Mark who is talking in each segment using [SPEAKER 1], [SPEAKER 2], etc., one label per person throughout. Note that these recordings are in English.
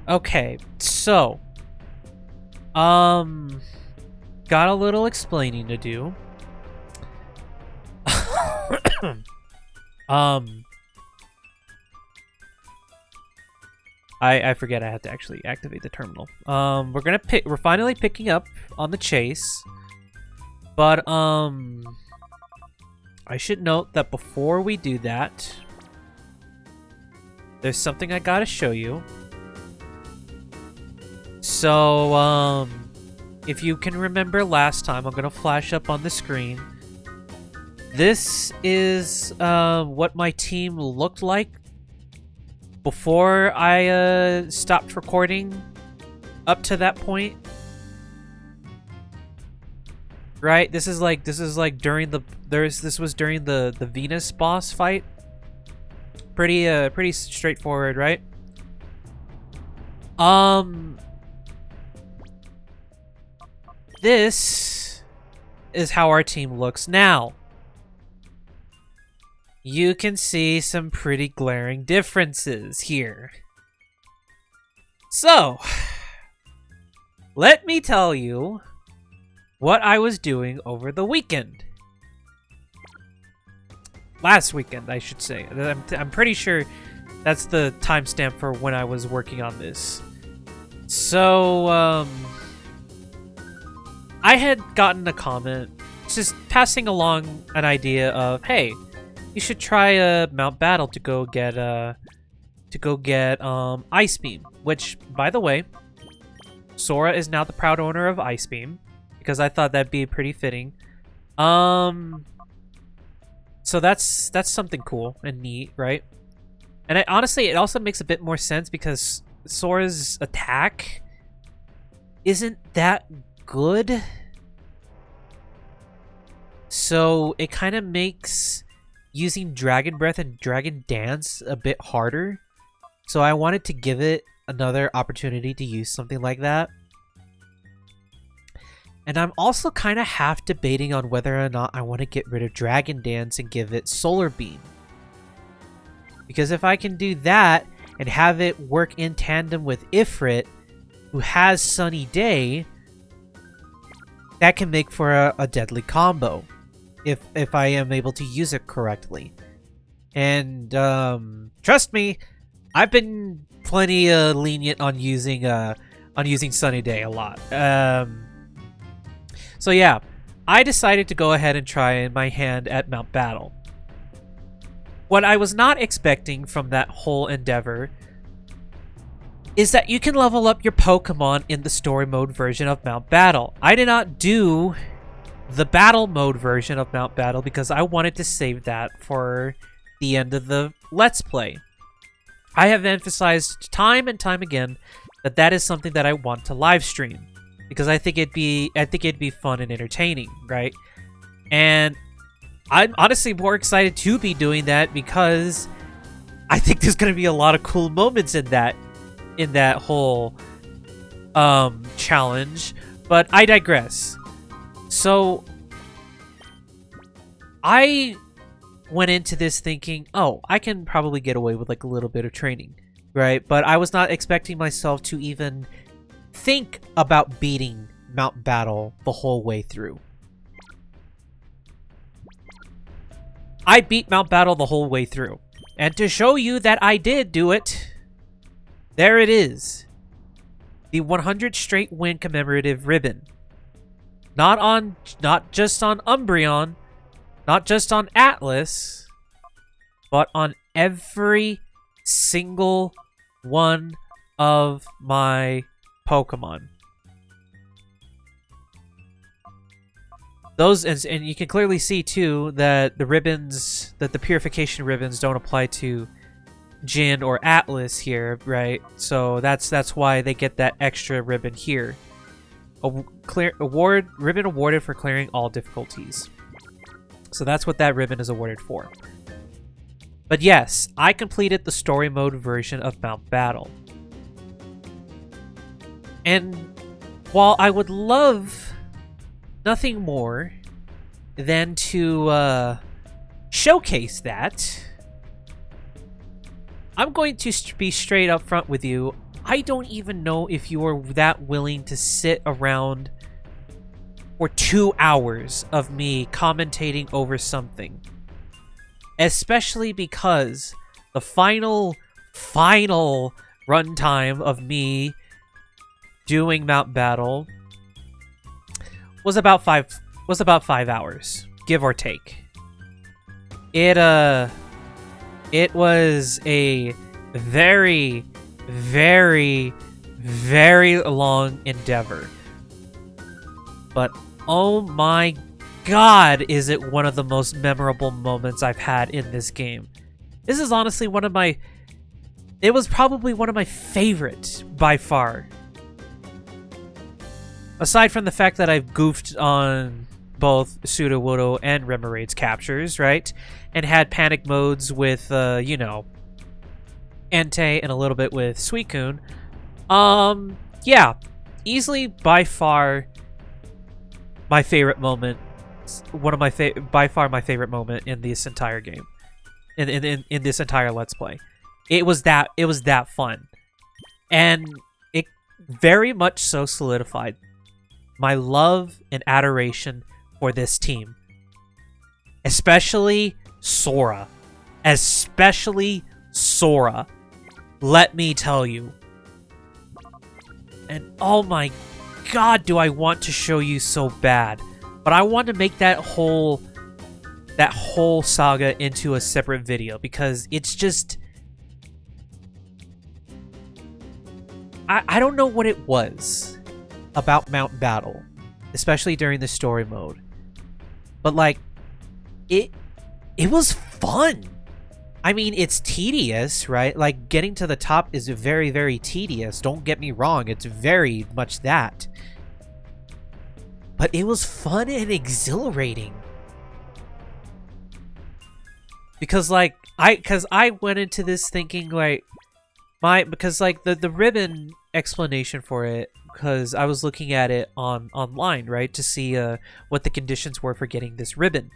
[SPEAKER 1] Okay, so got a little explaining to do. um I forget I had to actually activate the terminal. We're finally picking up on the chase. But I should note that before we do that, there's something I gotta show you. So, if you can remember last time, I'm gonna flash up on the screen. This is what my team looked like before I stopped recording up to that point. Right? This is like during this was during the Venus boss fight. Pretty straightforward, right? This is how our team looks now. You can see some pretty glaring differences here. So, let me tell you what I was doing over the weekend. Last weekend, I should say. I'm pretty sure that's the timestamp for when I was working on this. So, I had gotten a comment just passing along an idea of, hey, you should try Mount Battle to go get Ice Beam, which, by the way, Sora is now the proud owner of Ice Beam, because I thought that'd be pretty fitting. So that's something cool and neat, right? And honestly, it also makes a bit more sense because Sora's attack isn't that good. So it kind of makes using Dragon Breath and Dragon Dance a bit harder. So I wanted to give it another opportunity to use something like that. And I'm also kind of half debating on whether or not I want to get rid of Dragon Dance and give it Solar Beam. Because if I can do that and have it work in tandem with Ifrit, who has Sunny Day, that can make for a deadly combo. If I am able to use it correctly. And trust me, I've been plenty lenient on using Sunny Day a lot. So yeah, I decided to go ahead and try my hand at Mount Battle. What I was not expecting from that whole endeavor is that you can level up your Pokemon in the story mode version of Mount Battle. I did not do the battle mode version of Mount Battle because I wanted to save that for the end of the Let's Play. I have emphasized time and time again that that is something that I want to live stream because I think it'd be fun and entertaining, right? And I'm honestly more excited to be doing that because I think there's going to be a lot of cool moments in that whole challenge, but I digress. So I went into this thinking, oh, I can probably get away with like a little bit of training, right? But I was not expecting myself to even think about beating Mount Battle the whole way through. I beat Mount Battle the whole way through. And to show you that I did do it, there it is. The 100 straight win commemorative ribbon. Not just on Umbreon, not just on Atlas, but on every single one of my Pokemon. Those, and you can clearly see too that the purification ribbons don't apply to Jin or Atlas here, right? So that's why they get that extra ribbon here. Ribbon awarded for clearing all difficulties. So that's what that ribbon is awarded for. But yes, I completed the story mode version of Mount Battle. And while I would love nothing more than to showcase that, I'm going to be straight up front with you. I don't even know if you are that willing to sit around for 2 hours of me commentating over something. Especially because the final runtime of me doing Mount Battle was about 5 hours, give or take. It was a very, very, very long endeavor. But oh my god, is it one of the most memorable moments I've had in this game. This is honestly it was probably one of my favorites by far. Aside from the fact that I've goofed on both Sudowoodo and Remaraid's captures, right? And had panic modes with, you know, Entei and a little bit with Suicune. Yeah, easily by far my favorite moment. By far my favorite moment in this entire game. In this entire Let's Play. It was that fun. And it very much so solidified my love and adoration for this team. Especially Sora. Especially Sora. Let me tell you. And oh my god, do I want to show you so bad. But I want to make that whole saga into a separate video because it's just... I don't know what it was about Mount Battle, especially during the story mode. But like, it was fun. I mean, it's tedious, right? Like, getting to the top is very, very tedious. Don't get me wrong, it's very much that. But it was fun and exhilarating. Because like, I went into this thinking like, because like the ribbon explanation for it, because I was looking at it online, right, to see what the conditions were for getting this ribbon.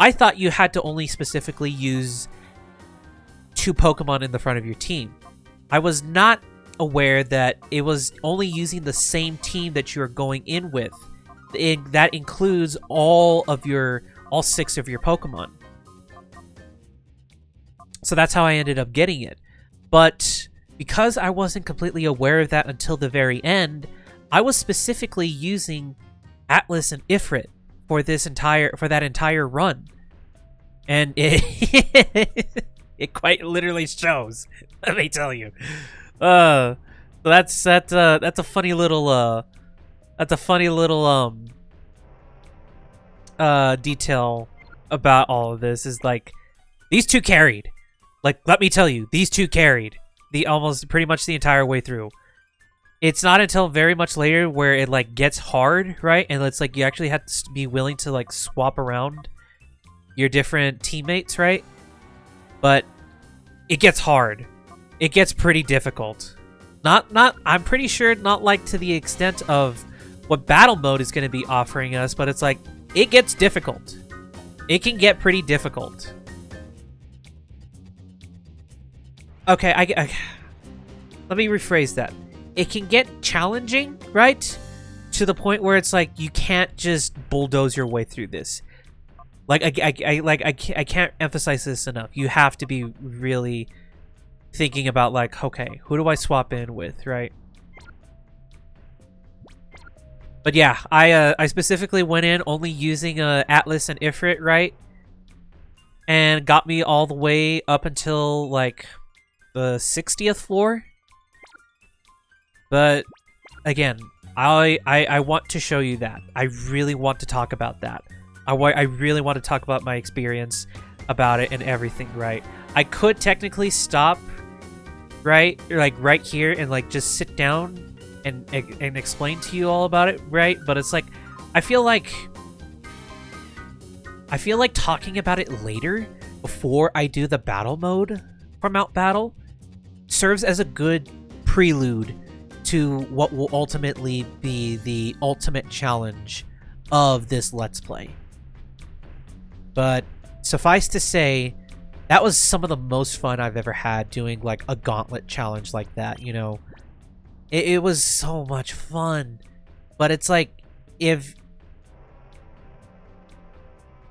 [SPEAKER 1] I thought you had to only specifically use 2 Pokemon in the front of your team. I was not aware that it was only using the same team that you're going in with. That includes all 6 of your Pokemon. So that's how I ended up getting it. But because I wasn't completely aware of that until the very end, I was specifically using Atlas and Ifrit for that entire run. And it quite literally shows. Let me tell you. That's a funny little detail about all of this is like, these 2 carried. Like, let me tell you, these 2 carried almost pretty much the entire way through. It's not until very much later where it like gets hard, right? And it's like you actually have to be willing to like swap around your different teammates, right? But it gets hard. It gets pretty difficult. I'm pretty sure not like to the extent of what battle mode is going to be offering us, but it's like, it gets difficult. It can get pretty difficult. Okay, let me rephrase that. It can get challenging, right? To the point where it's like, you can't just bulldoze your way through this. Like, I can't emphasize this enough. You have to be really thinking about like, okay, who do I swap in with, right? But yeah, I specifically went in only using Atlas and Ifrit, right? And got me all the way up until like the 60th floor. But again, I want to show you that. I really want to talk about that. I really want to talk about my experience about it and everything, right? I could technically stop, right? Like right here and like just sit down and explain to you all about it, right? But it's like, I feel like talking about it later before I do the battle mode for Mount Battle serves as a good prelude to what will ultimately be the ultimate challenge of this Let's Play. But suffice to say, that was some of the most fun I've ever had doing like a gauntlet challenge like that, you know, It was so much fun. But it's like, if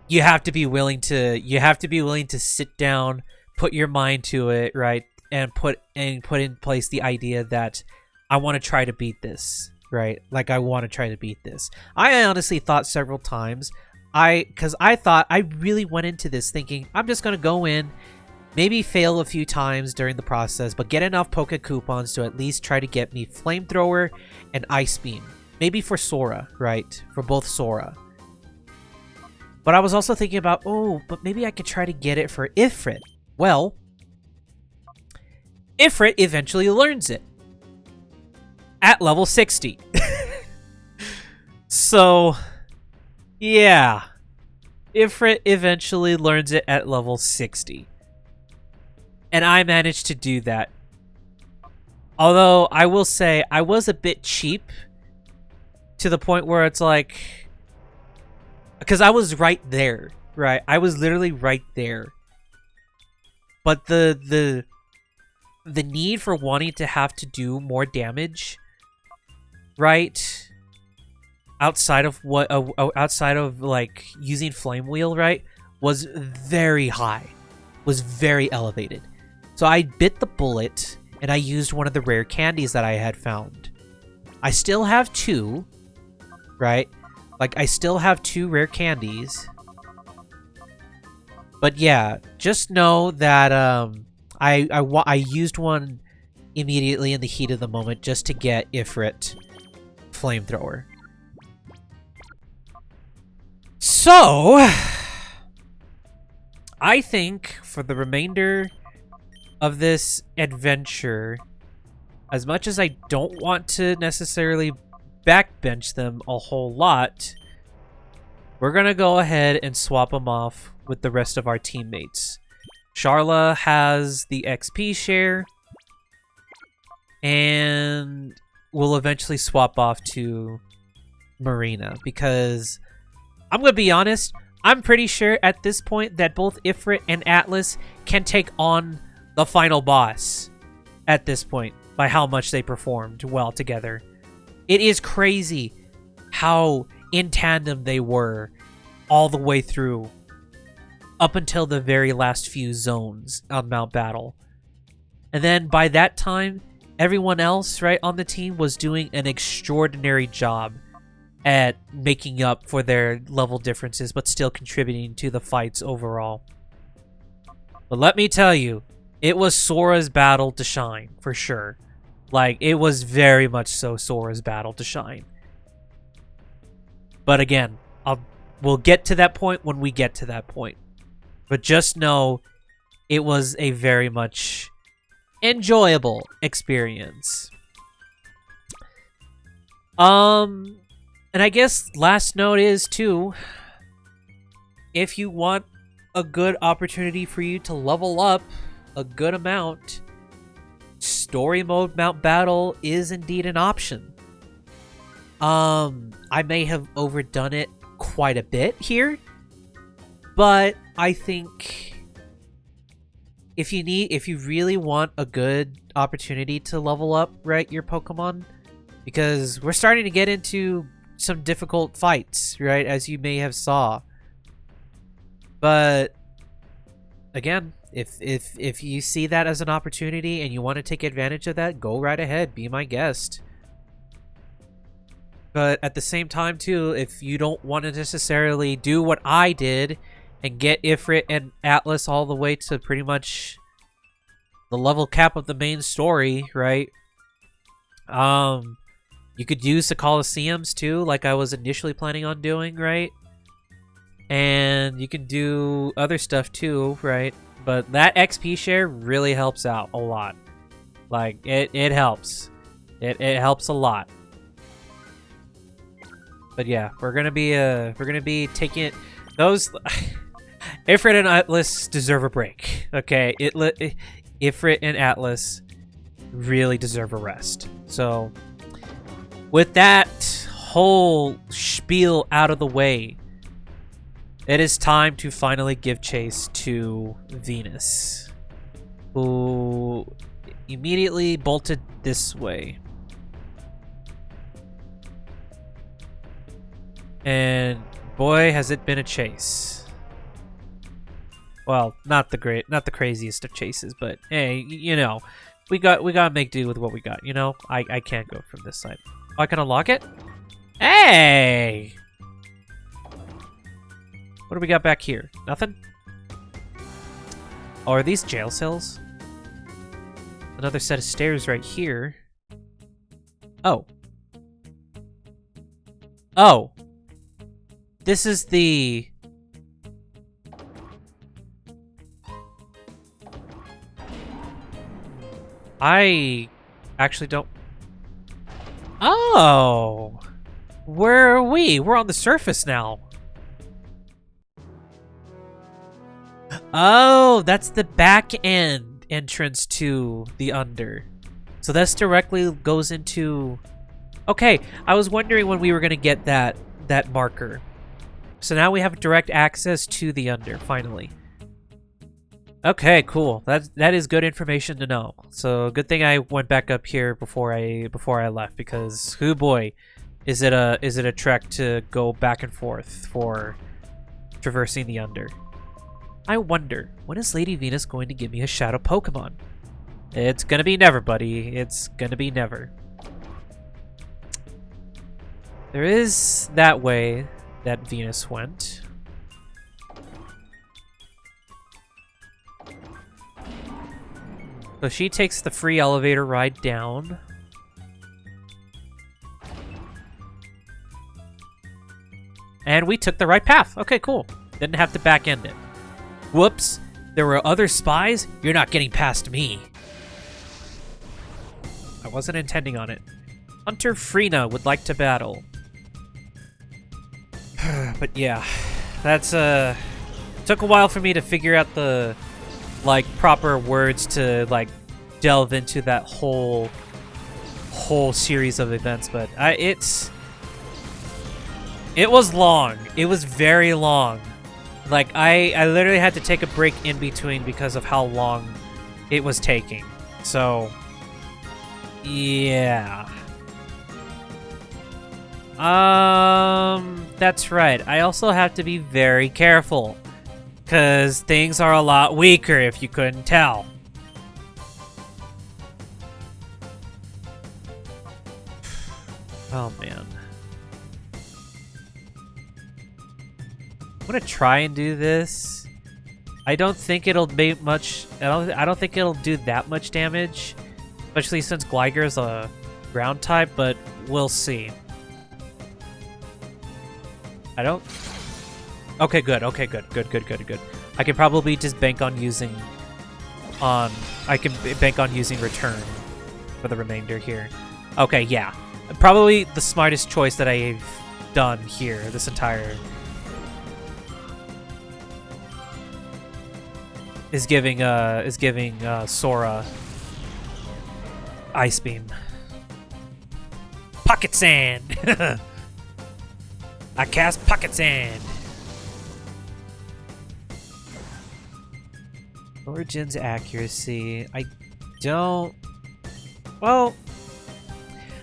[SPEAKER 1] you have to be willing to sit down, put your mind to it, right? And put in place the idea that I want to try to beat this, right? Like, I want to try to beat this. I honestly thought several times, because I thought, I really went into this thinking, I'm just going to go in, maybe fail a few times during the process, but get enough Poke Coupons to at least try to get me Flamethrower and Ice Beam. Maybe for Sora, right? For both Sora. But I was also thinking about, oh, but maybe I could try to get it for Ifrit. Well, Ifrit eventually learns it at level 60. So, yeah. Ifrit eventually learns it at level 60. And I managed to do that. Although, I will say, I was a bit cheap to the point where it's like, because I was right there, right? I was literally right there. But the need for wanting to have to do more damage, right? Outside of like using Flame Wheel, right? Was very high, was very elevated. So I bit the bullet and I used one of the rare candies that I had found. I still have 2, right? Like, I still have 2 rare candies. But yeah, just know that I used one immediately in the heat of the moment just to get Ifrit Flamethrower. So, I think for the remainder of this adventure, as much as I don't want to necessarily backbench them a whole lot, we're gonna go ahead and swap them off with the rest of our teammates. Charla has the XP share, and we'll eventually swap off to Marina, because I'm gonna be honest, I'm pretty sure at this point that both Ifrit and Atlas can take on the final boss at this point by how much they performed well together. It is crazy how in tandem they were all the way through up until the very last few zones on Mount Battle. And then by that time, everyone else right on the team was doing an extraordinary job at making up for their level differences, but still contributing to the fights overall. But let me tell you, it was Sora's battle to shine, for sure. Like, it was very much so Sora's battle to shine. But again, we'll get to that point when we get to that point. But just know, it was a very much enjoyable experience. And I guess last note is, too, if you want a good opportunity for you to level up a good amount, story mode Mount Battle is indeed an option. I may have overdone it quite a bit here, but I think if you really want a good opportunity to level up, right, your Pokemon, because we're starting to get into some difficult fights, right, as you may have saw. But again, if you see that as an opportunity and you want to take advantage of that, go right ahead, be my guest. But at the same time, too, if you don't want to necessarily do what I did and get Ifrit and Atlas all the way to pretty much the level cap of the main story, right? You could use the Colosseums, too, like I was initially planning on doing, right? And you can do other stuff, too, right? But that XP share really helps out a lot. Like, it helps. It helps a lot. But yeah, we're gonna be taking it. Those Ifrit and Atlas deserve a break. Okay, Ifrit and Atlas really deserve a rest. So, with that whole spiel out of the way, it is time to finally give chase to Venus, who immediately bolted this way. And boy, has it been a chase. Well, not the craziest of chases, but hey, you know, we gotta make do with what we got. You know, I can't go from this side. Oh, I can unlock it. Hey, what do we got back here? Nothing. Oh, are these jail cells? Another set of stairs right here. Oh. Oh. This is the... I actually don't... Oh! Where are we? We're on the surface now. Oh, that's the back end entrance to the under. So this directly goes into... Okay, I was wondering when we were going to get that marker. So now we have direct access to the under, finally. Okay, cool. That is good information to know. So good thing I went back up here before I left, because oh boy, is it a trek to go back and forth for traversing the under. I wonder, when is Lady Venus going to give me a shadow Pokemon? It's gonna be never, buddy. It's gonna be never. There is that way that Venus went. So she takes the free elevator ride down. And we took the right path. Okay, cool. Didn't have to back end it. Whoops. There were other spies? You're not getting past me. I wasn't intending on it. Hunter Freena would like to battle. But yeah, that's took a while for me to figure out the proper words to delve into that whole series of events, but it was long. It was very long. I literally had to take a break in between because of how long it was taking. So yeah. That's right. I also have to be very careful, because things are a lot weaker, if you couldn't tell. Oh, man. I'm gonna try and do this. I don't think it'll make much... I don't think it'll do that much damage, especially since Gligar is a ground type, but we'll see. I don't... Okay, good. Okay, good. Good. I can probably just bank on using... I can bank on using Return for the remainder here. Okay, yeah. Probably the smartest choice that I've done here, this entire... is giving Sora Ice Beam. Pocket Sand! I cast Pocket Sand. Origin's accuracy. I don't... Well,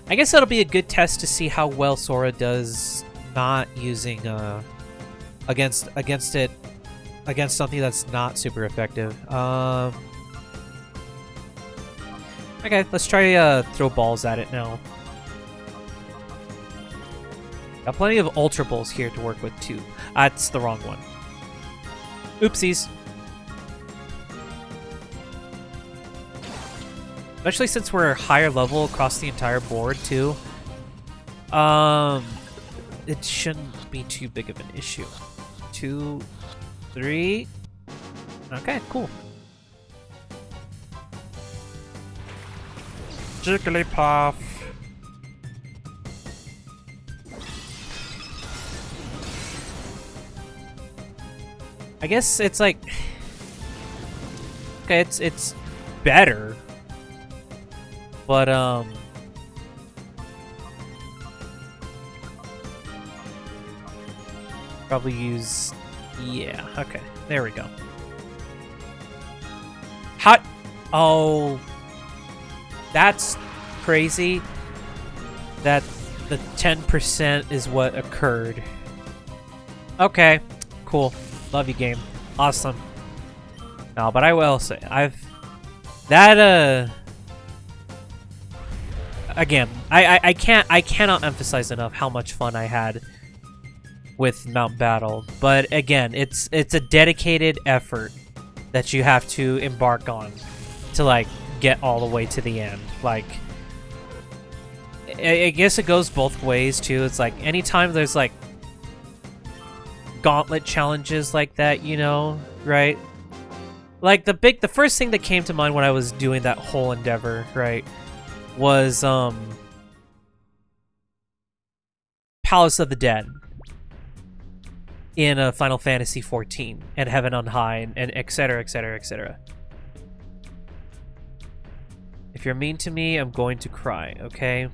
[SPEAKER 1] I guess that'll be a good test to see how well Sora does not using against something that's not super effective. Okay, let's try throw balls at it now. Got plenty of Ultra Balls here to work with, too. That's the wrong one. Oopsies. Especially since we're higher level across the entire board, too. It shouldn't be too big of an issue. 2, 3. Okay, cool. Jigglypuff. I guess it's like... Okay, it's better. But, probably use... Yeah, okay. There we go. Hot... Oh... That's crazy. That the 10% is what occurred Okay, cool. Love you, game. Awesome. No, but I will say, again, I cannot emphasize enough how much fun I had with Mount Battle. But again, it's a dedicated effort that you have to embark on to like get all the way to the end. Like, I guess it goes both ways too. It's like anytime there's like gauntlet challenges like that, you know, right? Like the first thing that came to mind when I was doing that whole endeavor, right, was Palace of the Dead in Final Fantasy XIV and Heaven on High and etc, etc, etc. If you're mean to me, I'm going to cry, okay?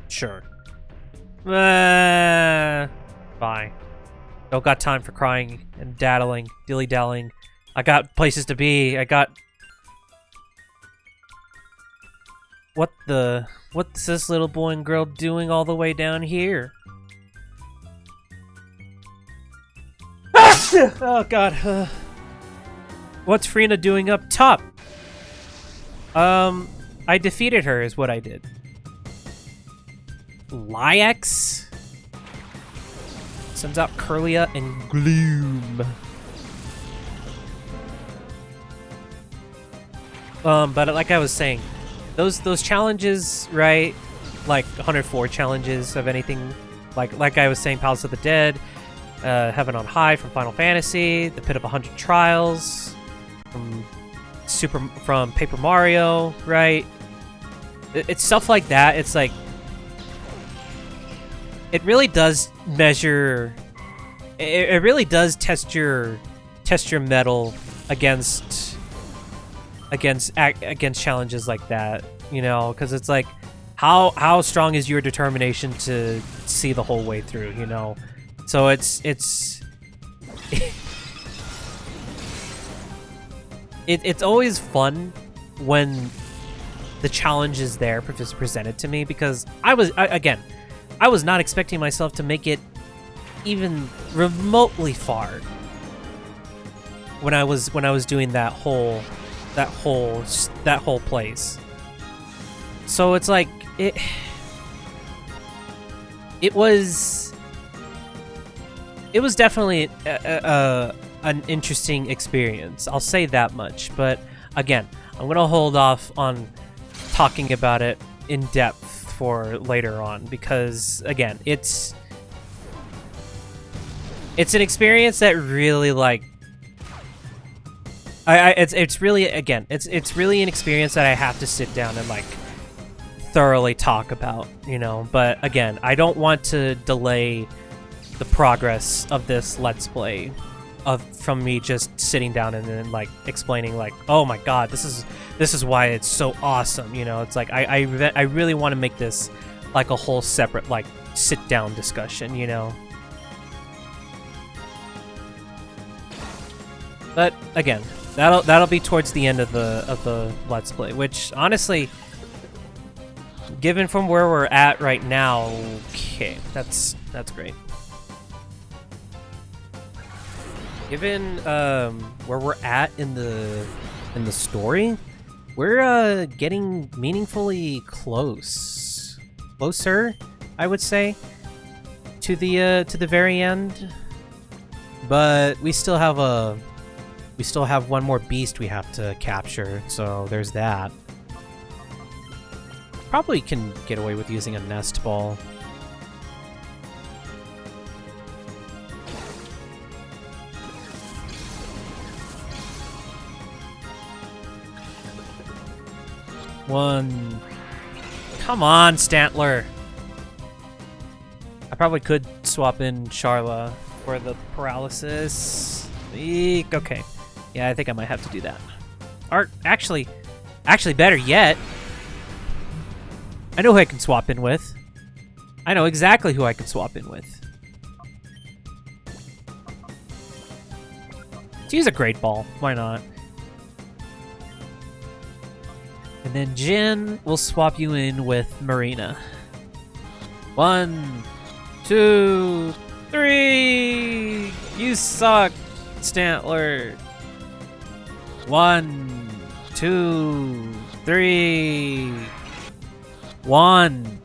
[SPEAKER 1] Sure. Bye. Don't got time for crying and daddling, dilly-dallying. I got places to be. What's this little boy and girl doing all the way down here? Oh god. What's Frina doing up top? I defeated her is what I did. Lyax sends out Curlia and Gloom. But like I was saying, those challenges, right? Like 104 challenges of anything, like I was saying, Palace of the Dead, Heaven on High from Final Fantasy, the Pit of 100 Trials from Paper Mario, right? It's stuff like that. It's like it really does measure. It really does test your mettle against challenges like that, you know, because it's like how strong is your determination to see the whole way through, you know? So it's it's always fun when the challenge is there presented to me, because I was not expecting myself to make it even remotely far when I was doing that whole place. So it's like it was definitely an interesting experience. I'll say that much. But again, I'm gonna hold off on talking about it in depth for later on, because again, it's an experience that really like it's really an experience that I have to sit down and like thoroughly talk about, you know. But again, I don't want to delay the progress of this Let's Play from me just sitting down and then like explaining like, oh my god, this is why it's so awesome, you know. It's like I really want to make this like a whole separate like sit down discussion, you know. But again, that'll be towards the end of the Let's Play, which honestly, given from where we're at right now, okay, that's great. Given where we're at in the story, we're getting meaningfully closer, I would say, to the very end. But we still have one more beast we have to capture, so there's that. Probably can get away with using a nest ball. One. Come on, Stantler. I probably could swap in Charla for the paralysis. Eek, okay. Yeah, I think I might have to do that. Or actually better yet, I know who I can swap in with. I know exactly who I can swap in with. Let's use a Great Ball. Why not? And then Jin will swap you in with Marina. 1, 2, 3. You suck, Stantler. 1, 2, 3. 1.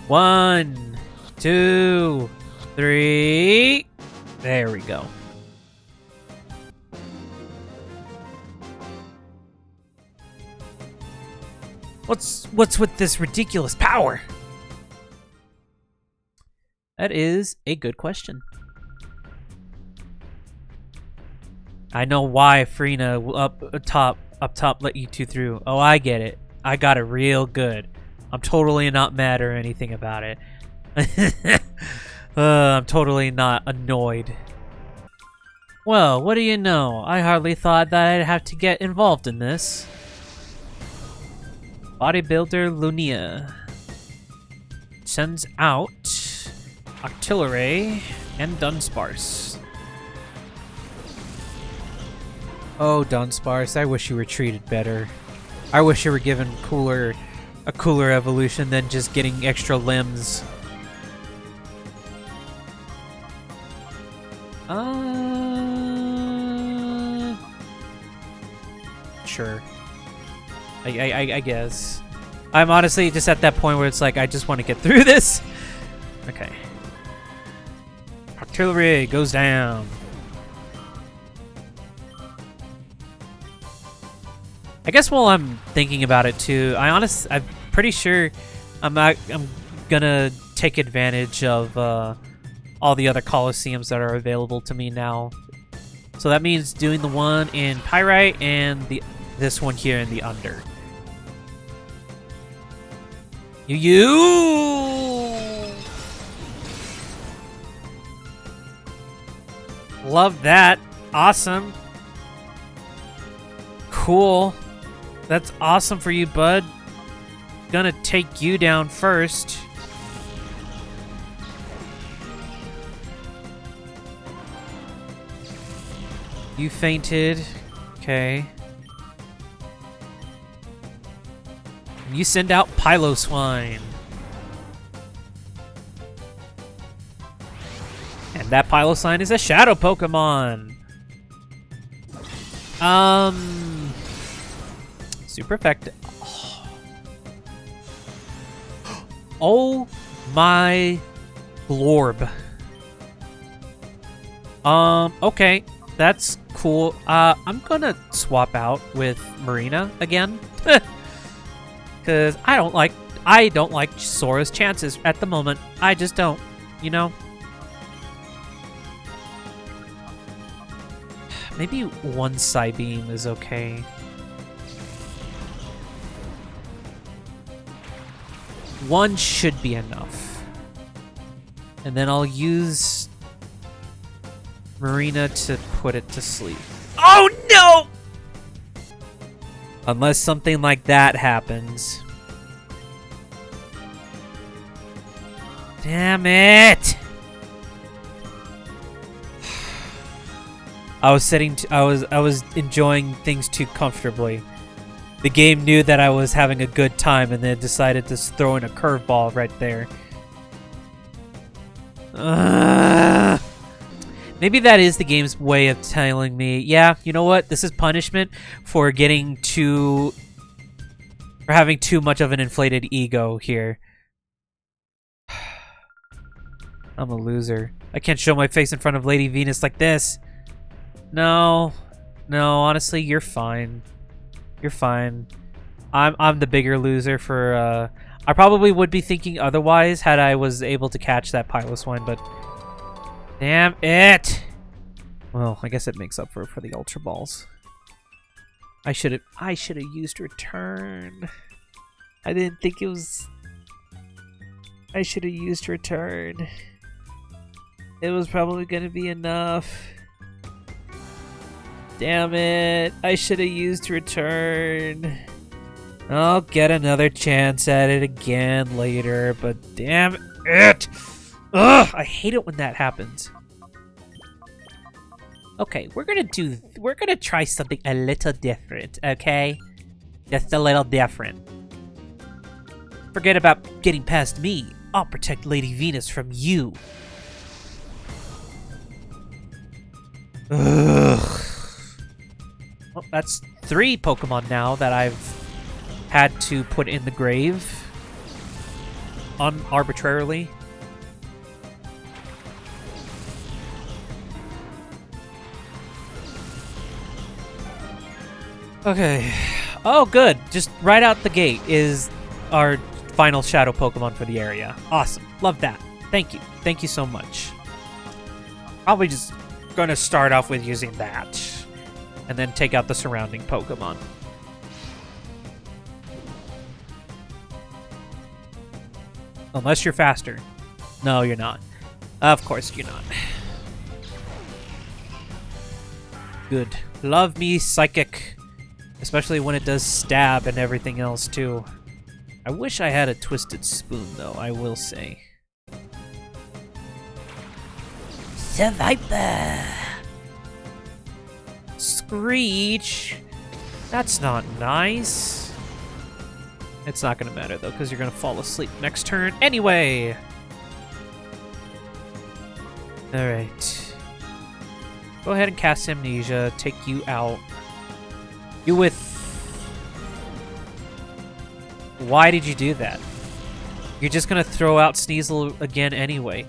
[SPEAKER 1] 1, 2, 3. There we go. What's with this ridiculous power? That is a good question. I know why Farina up top let you two through. Oh, I get it. I got it real good. I'm totally not mad or anything about it. I'm totally not annoyed. Well, what do you know? I hardly thought that I'd have to get involved in this. Bodybuilder Lunia sends out Artillery and Dunsparce. Oh, Dunsparce, I wish you were treated better. I wish you were given a cooler evolution than just getting extra limbs. Sure. I guess. I'm honestly just at that point where it's like, I just want to get through this. Okay. Artillery goes down. I guess while I'm thinking about it too, I'm pretty sure I'm gonna take advantage of all the other Colosseums that are available to me now. So that means doing the one in Pyrite and this one here in the Under. You! Love that. Awesome. Cool. That's awesome for you, bud. Gonna take you down first. You fainted. Okay. You send out Piloswine. And that Piloswine is a Shadow Pokemon. Super effective. Oh my Glorb. Okay. That's cool. I'm gonna swap out with Marina again. Cause I don't like Sora's chances at the moment. I just don't, you know? Maybe one Psybeam is okay. One should be enough. And then I'll use Marina to put it to sleep. Oh no! Unless something like that happens. Damn it! I was enjoying things too comfortably. The game knew that I was having a good time and then decided to throw in a curveball right there. Maybe that is the game's way of telling me, yeah, you know what? This is punishment for having too much of an inflated ego here. I'm a loser. I can't show my face in front of Lady Venus like this. No, honestly, you're fine. You're fine. I'm the bigger loser for, I probably would be thinking otherwise had I was able to catch that Piloswine, but damn it! Well, I guess it makes up for the Ultra Balls. I should have used Return. I didn't think it was. I should have used Return. It was probably gonna be enough. Damn it! I should have used Return. I'll get another chance at it again later, but damn it! Ugh! I hate it when that happens. Okay, we're gonna try something a little different, okay? Just a little different. Forget about getting past me. I'll protect Lady Venus from you. Ugh. Well, that's 3 Pokemon now that I've had to put in the grave arbitrarily. Okay. Oh, good. Just right out the gate is our final Shadow Pokemon for the area. Awesome. Love that. Thank you. Thank you so much. Probably just gonna start off with using that. And then take out the surrounding Pokemon. Unless you're faster. No, you're not. Of course you're not. Good. Love me Psychic. Especially when it does stab and everything else, too. I wish I had a Twisted Spoon, though, I will say. Viper! Screech! That's not nice. It's not gonna matter, though, because you're gonna fall asleep next turn anyway! Alright. Go ahead and cast Amnesia, take you out. You with... Why did you do that? You're just gonna throw out Sneasel again anyway.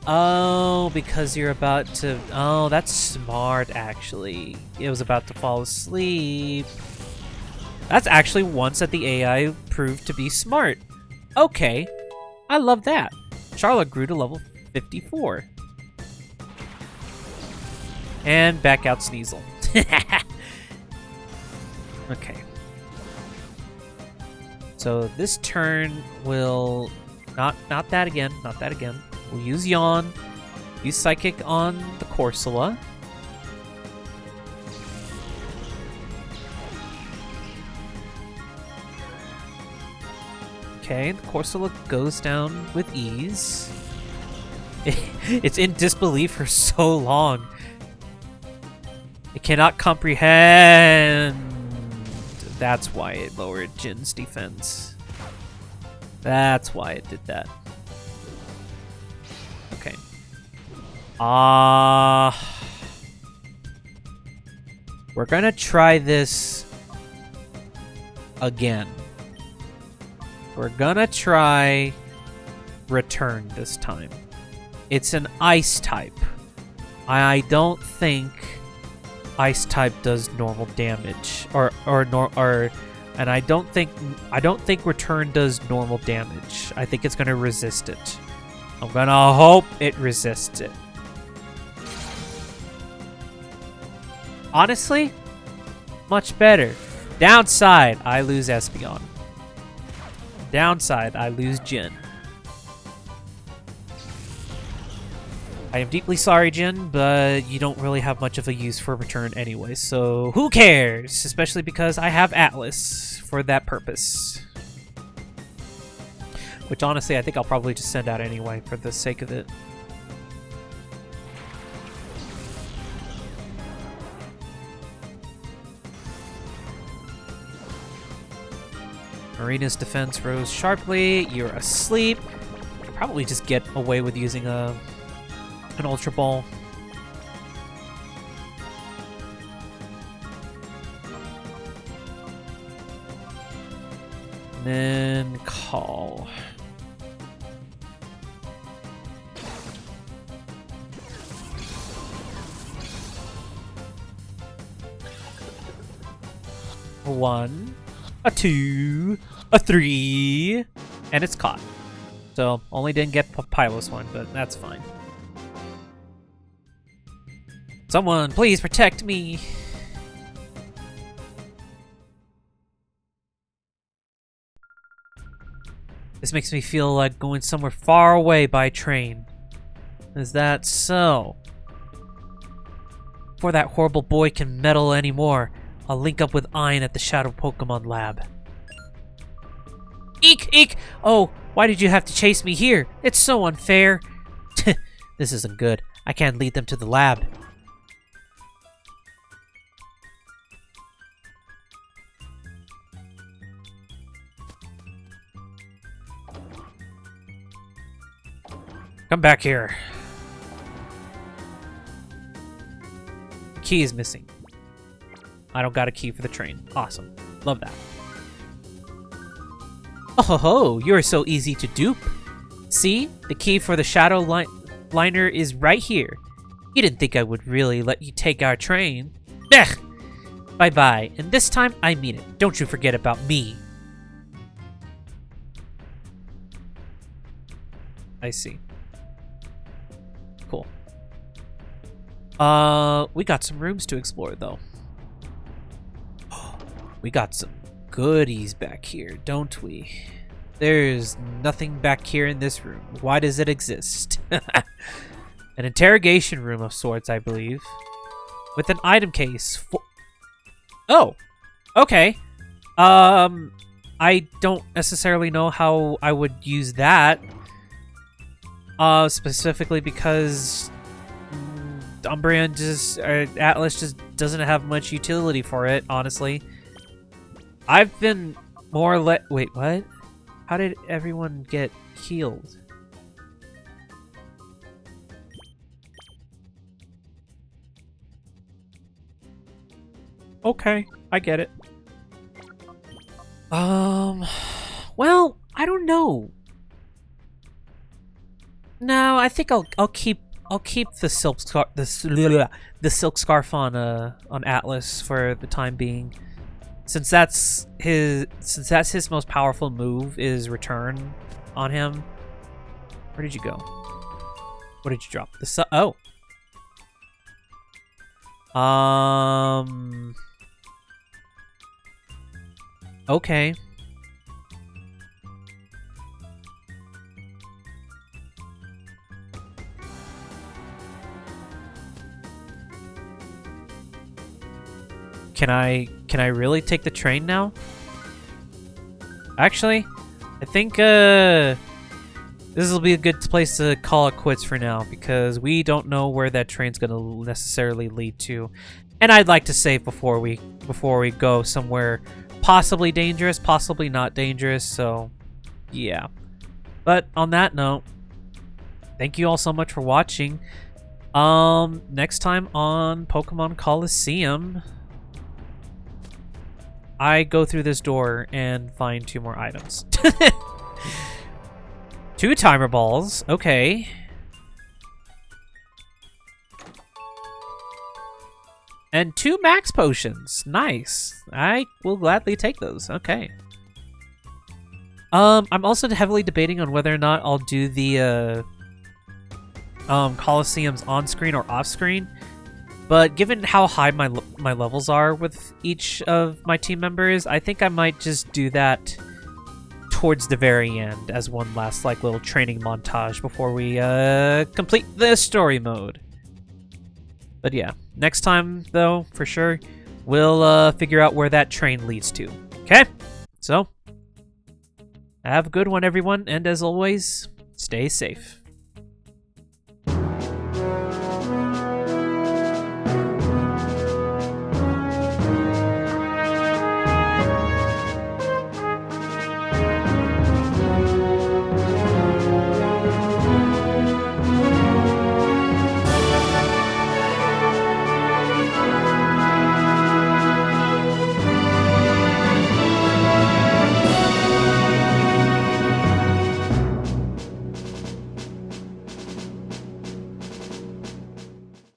[SPEAKER 1] Oh, because you're about to... Oh, that's smart, actually. It was about to fall asleep. That's actually once that the AI proved to be smart. Okay. I love that. Charlotte grew to level 54. And back out Sneasel. Okay. So this turn will... Not that again. Not that again. We'll use Yawn. Use Psychic on the Corsola. Okay, the Corsola goes down with ease. It's in disbelief for so long. It cannot comprehend. That's why it lowered Jin's defense. That's why it did that. Okay. We're gonna try this again. We're gonna try Return this time. It's an Ice type. I don't think Ice type does normal damage, and I don't think Return does normal damage. I think it's gonna resist it. I'm gonna hope it resists it. Honestly, much better. Downside, I lose Espeon. Downside, I lose Jin. I am deeply sorry, Jin, but you don't really have much of a use for Return anyway, so who cares? Especially because I have Atlas for that purpose. Which, honestly, I think I'll probably just send out anyway for the sake of it. Marina's defense rose sharply. You're asleep. You'll probably just get away with using an Ultra Ball. And then call. A 1, a 2, a 3, and it's caught. So only didn't get Pylos one, but that's fine. Someone, please protect me! This makes me feel like going somewhere far away by train. Is that so? Before that horrible boy can meddle anymore, I'll link up with Ein at the Shadow Pokemon Lab. Eek! Eek! Oh, why did you have to chase me here? It's so unfair! This isn't good. I can't lead them to the lab. Come back here. key is missing. I don't got a key for the train. Awesome. Love that. Oh ho ho, you're so easy to dupe. See? The key for the shadow liner is right here. You didn't think I would really let you take our train. Ugh! Bye-bye, and this time I mean it. Don't you forget about me. I see. Cool. We got some rooms to explore, though. We got some goodies back here, don't we? There's nothing back here in this room. Why does it exist? An interrogation room of sorts, I believe. With an item case. Oh! Okay. I don't necessarily know how I would use that. Specifically because Umbreon Atlas just doesn't have much utility for it, honestly. I've been more or less... Wait, what? How did everyone get healed? Okay, I get it. Well, I don't know. No, I think I'll keep the silk scarf on Atlas for the time being. Since that's his most powerful move is return on him. Where did you go? What did you drop? Oh. Okay. Can I really take the train now? Actually, I think this will be a good place to call it quits for now because we don't know where that train's gonna necessarily lead to. And I'd like to save before we go somewhere possibly dangerous, possibly not dangerous, so yeah. But on that note, thank you all so much for watching. Next time on Pokemon Colosseum, I go through this door and find 2 more items. 2 timer balls, okay. And 2 max potions, nice. I will gladly take those, okay. I'm also heavily debating on whether or not I'll do the Colosseums on screen or off screen. But given how high my levels are with each of my team members, I think I might just do that towards the very end as one last like little training montage before we complete the story mode. But yeah, next time though, for sure, we'll figure out where that train leads to. Okay? So, have a good one everyone, and as always, stay safe.